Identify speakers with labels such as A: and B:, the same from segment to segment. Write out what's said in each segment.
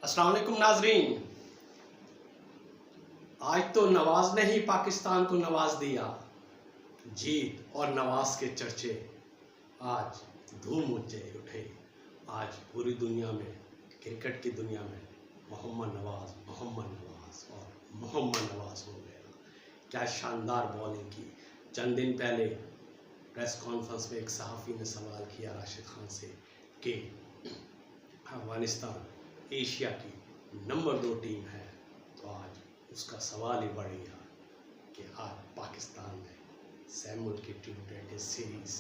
A: अस्सलाम वालेकुम नाजरीन। आज तो नवाज ने ही पाकिस्तान को नवाज दिया। जीत और नवाज के चर्चे आज धूम मचे उठे। आज पूरी दुनिया में, क्रिकेट की दुनिया में मोहम्मद नवाज और मोहम्मद नवाज हो गया। क्या शानदार बॉलिंग की। चंद दिन पहले प्रेस कॉन्फ्रेंस में एक सहाफ़ी ने सवाल किया राशिद खान से कि अफगानिस्तान एशिया की नंबर 2 टीम है, तो आज उसका सवाल ही बढ़ गया कि आज पाकिस्तान ने सैमुअल की टी20 सीरीज़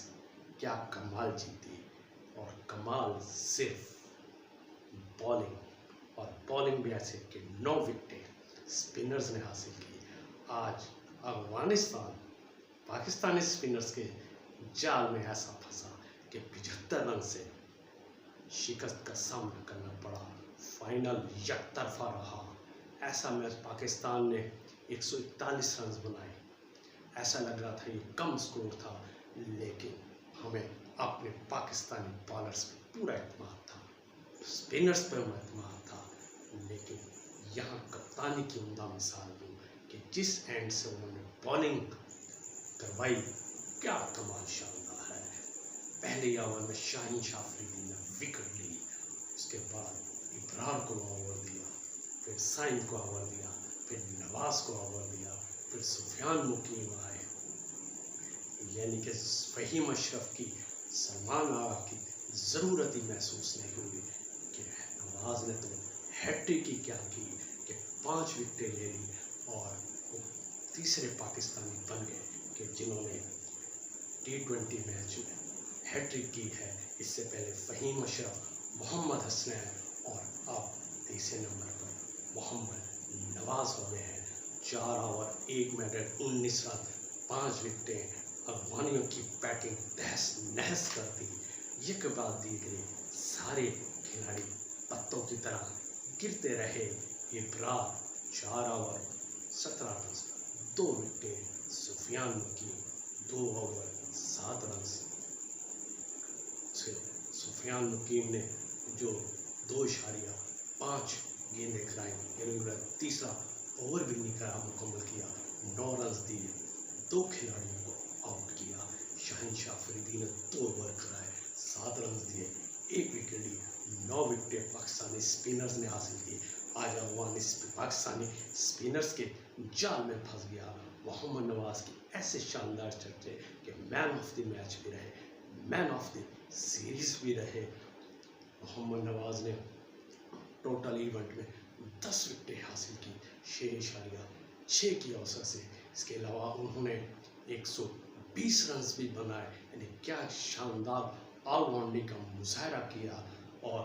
A: क्या कमाल जीती। और कमाल सिर्फ बॉलिंग भी ऐसे कि 9 विकेटें स्पिनर्स ने हासिल की। आज अफगानिस्तान पाकिस्तानी स्पिनर्स के जाल में ऐसा फंसा कि 75 रन से शिकस्त का सामना करना पड़ा। फाइनल यकतरफा रहा। ऐसा मैच पाकिस्तान ने 141 रन बनाए। ऐसा लग रहा था ये कम स्कोर था, लेकिन हमें अपने पाकिस्तानी बॉलर्स पे पूरा एतमाद था, स्पिनर्स पे एतमाद था। लेकिन यहाँ कप्तानी की उम्दा मिसाल दूँ कि जिस एंड से उन्होंने बॉलिंग करवाई, क्या कमाल शानदार है। पहले ओवर में शाहीन अफरीदी ने विकेट ली, उसके बाद इब्रार को ओवर दिया, फिर साइम को ओवर दिया, फिर नवाज को ओवर दिया, फिर सुफियान मुकीम आए। यानी कि फहीम अशरफ की, सलमान आगा की ज़रूरत ही महसूस नहीं हुई कि नवाज ने तो हैट्रिक की क्या की कि 5 विकेटें ले ली और वो तीसरे पाकिस्तानी बन गए कि जिन्होंने टी20 मैच में हैट्रिक की है। इससे पहले फहीम अशरफ, मोहम्मद हसनैन और अब तीसरे नंबर पर मोहम्मद नवाज हो गए हैं। 4 ओवर 1 मिनट 19 रन 5 विकेटें। अफगानियों की बैटिंग तहस नहस कर दी, एक के बाद दीगरे सारे खिलाड़ी पत्तों की तरह गिरते रहे। Ibrar 4 over 17 run 2 विकेटें। सुफियान मुकीम 2 ओवर 7 रन। सुफियान मुकीम ने जो 2.5 गेंदें कराई, यानी तीसरा ओवर भी नहीं मुकम्मल किया, 9 रन दिए, 2 खिलाड़ियों को आउट किया। शाहीन अफरीदी ने 2 ओवर कराए, 7 रन दिए, 1 विकेट ली। 9 विकेटें पाकिस्तानी स्पिनर्स ने हासिल की। आज अफगानी पाकिस्तानी स्पिनर्स के जाल में फंस गया। मोहम्मद नवाज की ऐसे शानदार चर्चे कि मैन ऑफ द मैच भी रहे, मैन ऑफ द सीरीज़ भी रहे। मोहम्मद नवाज ने टोटल इवेंट में 10 विकेटें हासिल की, 6.6 की औसत से। इसके अलावा उन्होंने 120 रन भी बनाए। यानी क्या शानदार ऑलराउंडिंग का मुजाहरा किया। और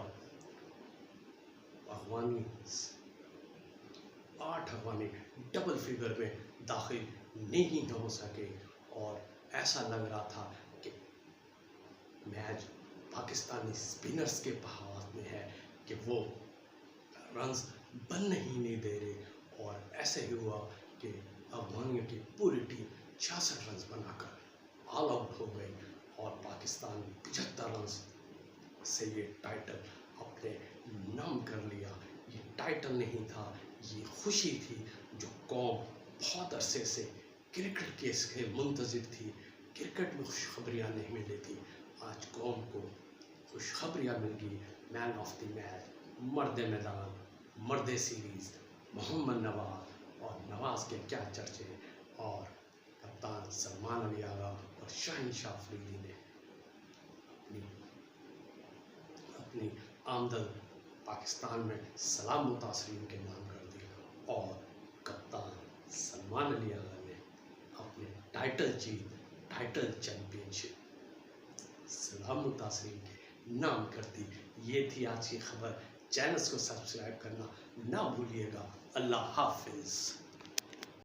A: 8 अफगानी डबल फिगर में दाखिल नहीं हो सके और ऐसा लग रहा था कि मैच पाकिस्तानी स्पिनर्स के हाथ में है कि वो रन्स बनने ही नहीं दे रहे। और ऐसे ही हुआ कि अफगानियों की पूरी टीम 66 रन बनाकर ऑल आउट हो गई और पाकिस्तान 75 रन से ये टाइटल अपने नाम कर लिया। ये टाइटल नहीं था, ये खुशी थी जो कौम बहुत अरसे से क्रिकेट के इसके मुंतज़िर थी। क्रिकेट में खुशखबरियाँ नहीं मिली थी, आज कौम को खुशखबरियाँ मिल गई। मैन ऑफ द मैच, मर्द मैदान, मर्द सीरीज़ मोहम्मद नवाज। और नवाज के क्या चर्चे। और कप्तान सलमान अली आगा और शाहीन अफरीदी ने अपनी आमदन पाकिस्तान में सलाम मुतासरीन के नाम कर दी। और कप्तान सलमान अली आगा ने अपने टाइटल चैंपियनशिप सलाम मुतासरीन के नाम कर दी। ये थी आज की खबर। चैनल को सब्सक्राइब करना ना भूलिएगा। अल्लाह हाफिज़।